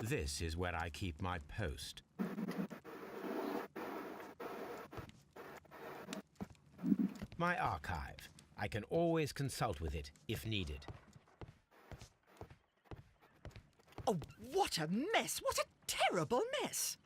This is where I keep my post. My archive. I can always consult with it if needed. Oh, what a mess! What a terrible mess!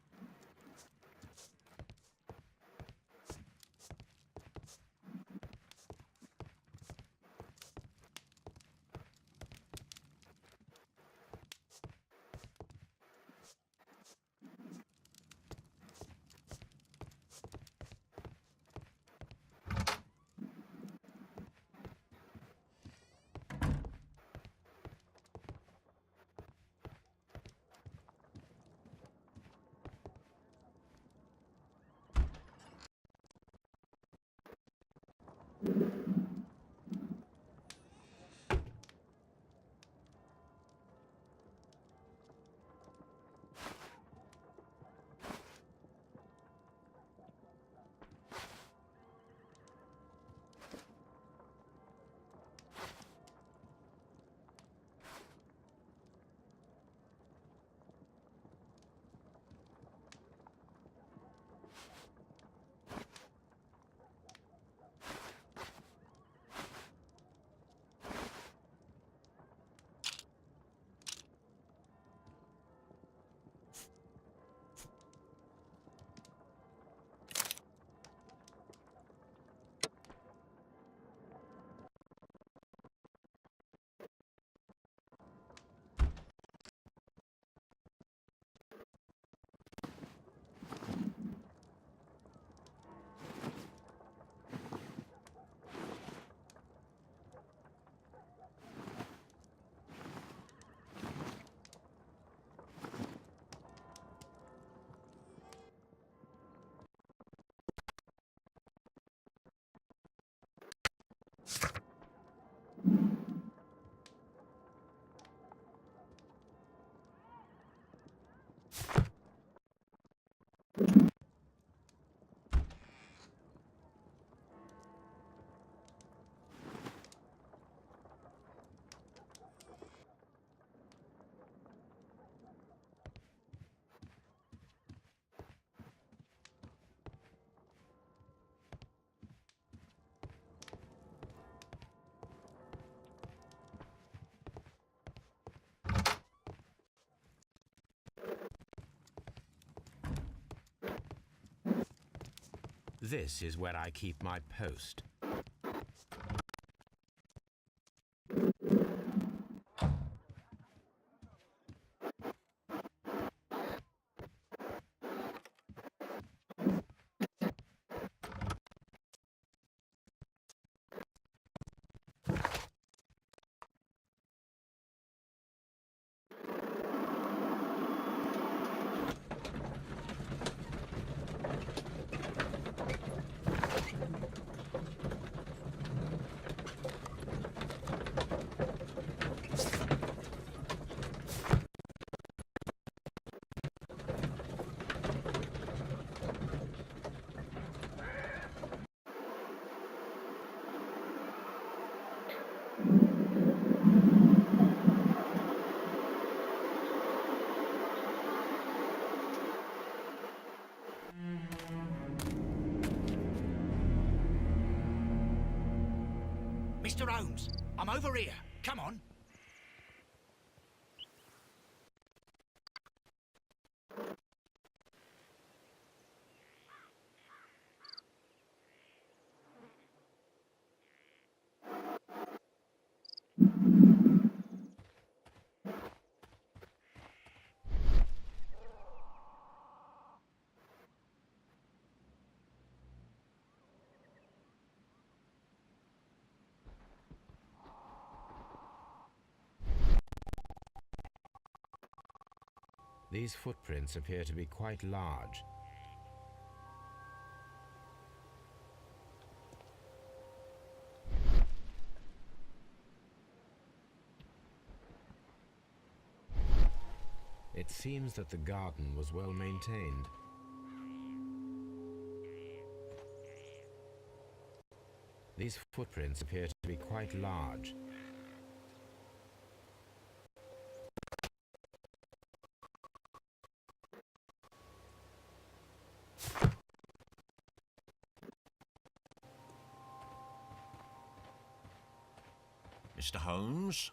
This is where I keep my post. Mr. Holmes, I'm over here. Come on. These footprints appear to be quite large. It seems that the garden was well maintained. These footprints appear to be quite large. Mr. Holmes?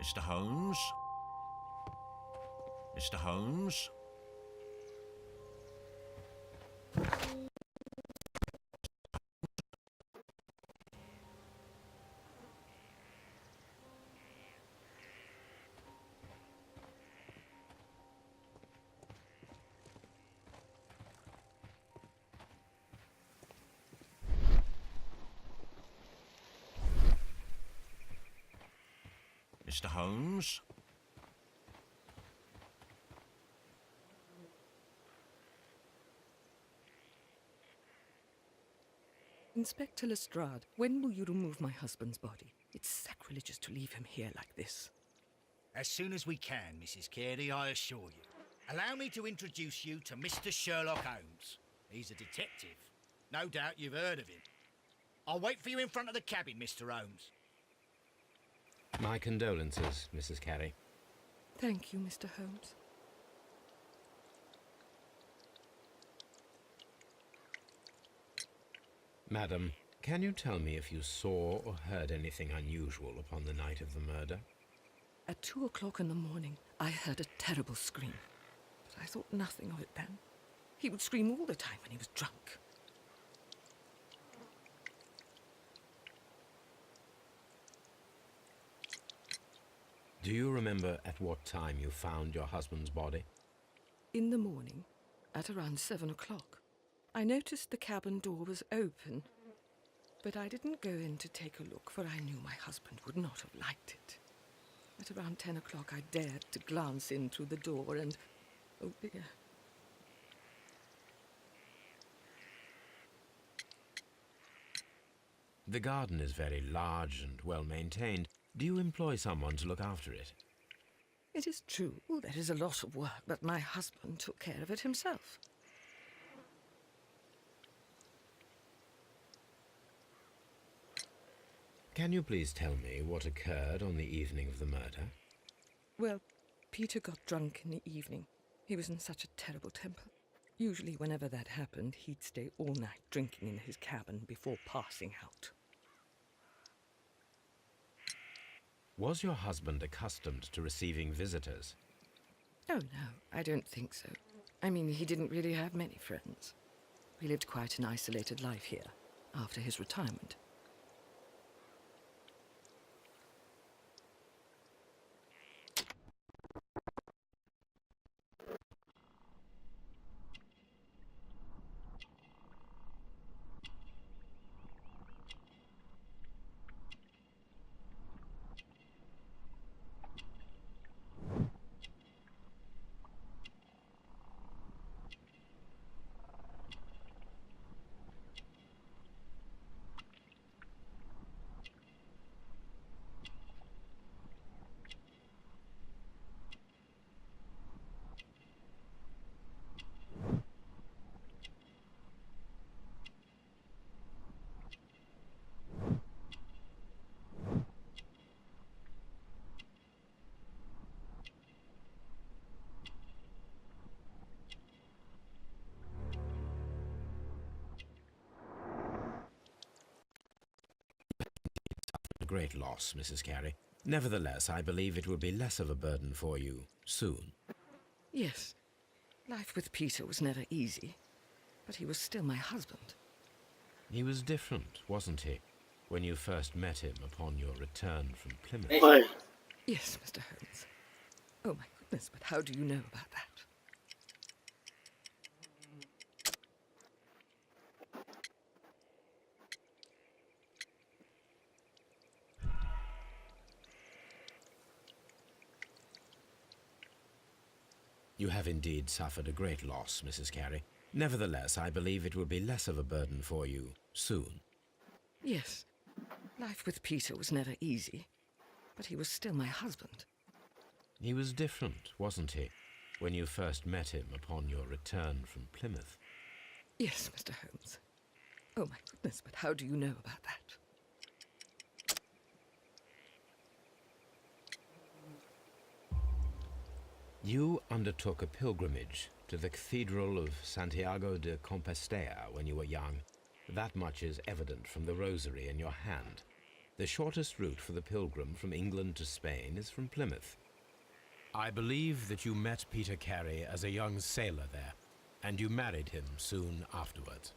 Mr. Holmes? Mr. Holmes? Mr. Holmes? Inspector Lestrade, when will you remove my husband's body? It's sacrilegious to leave him here like this. As soon as we can, Mrs. Carey, I assure you. Allow me to introduce you to Mr. Sherlock Holmes. He's a detective. No doubt you've heard of him. I'll wait for you in front of the cabin, Mr. Holmes. My condolences, Mrs. Carey. Thank you, Mr. Holmes. Madam, can you tell me if you saw or heard anything unusual upon the night of the murder? At 2 o'clock in the morning, I heard a terrible scream. But I thought nothing of it then. He would scream all the time when he was drunk. Do you remember at what time you found your husband's body? In the morning, at around 7 o'clock, I noticed the cabin door was open, but I didn't go in to take a look, for I knew my husband would not have liked it. At around 10 o'clock, I dared to glance in through the door and, oh dear. The garden is very large and well maintained. Do you employ someone to look after it? It is true, there is a lot of work, but my husband took care of it himself. Can you please tell me what occurred on the evening of the murder? Well, Peter got drunk in the evening. He was in such a terrible temper. Usually whenever that happened, he'd stay all night drinking in his cabin before passing out. Was your husband accustomed to receiving visitors? Oh, no, I don't think so. I mean, he didn't really have many friends. He lived quite an isolated life here, after his retirement. A great loss, Mrs. Carey. Nevertheless, I believe it will be less of a burden for you soon. Yes, life with Peter was never easy, but he was still my husband. He was different, wasn't he, when you first met him upon your return from Plymouth? Oi. Yes, Mr. Holmes. Oh, my goodness, but how do you know about that? You have indeed suffered a great loss, Mrs. Carey. Nevertheless, I believe it will be less of a burden for you soon. Yes, life with Peter was never easy, but he was still my husband. He was different, wasn't he, when you first met him upon your return from Plymouth? Yes, Mr. Holmes. Oh, my goodness, but how do you know about that? You undertook a pilgrimage to the Cathedral of Santiago de Compostela when you were young. That much is evident from the rosary in your hand. The shortest route for the pilgrim from England to Spain is from Plymouth. I believe that you met Peter Carey as a young sailor there, and you married him soon afterwards.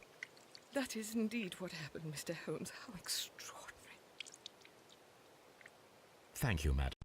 That is indeed what happened, Mr. Holmes. How extraordinary. Thank you, madam.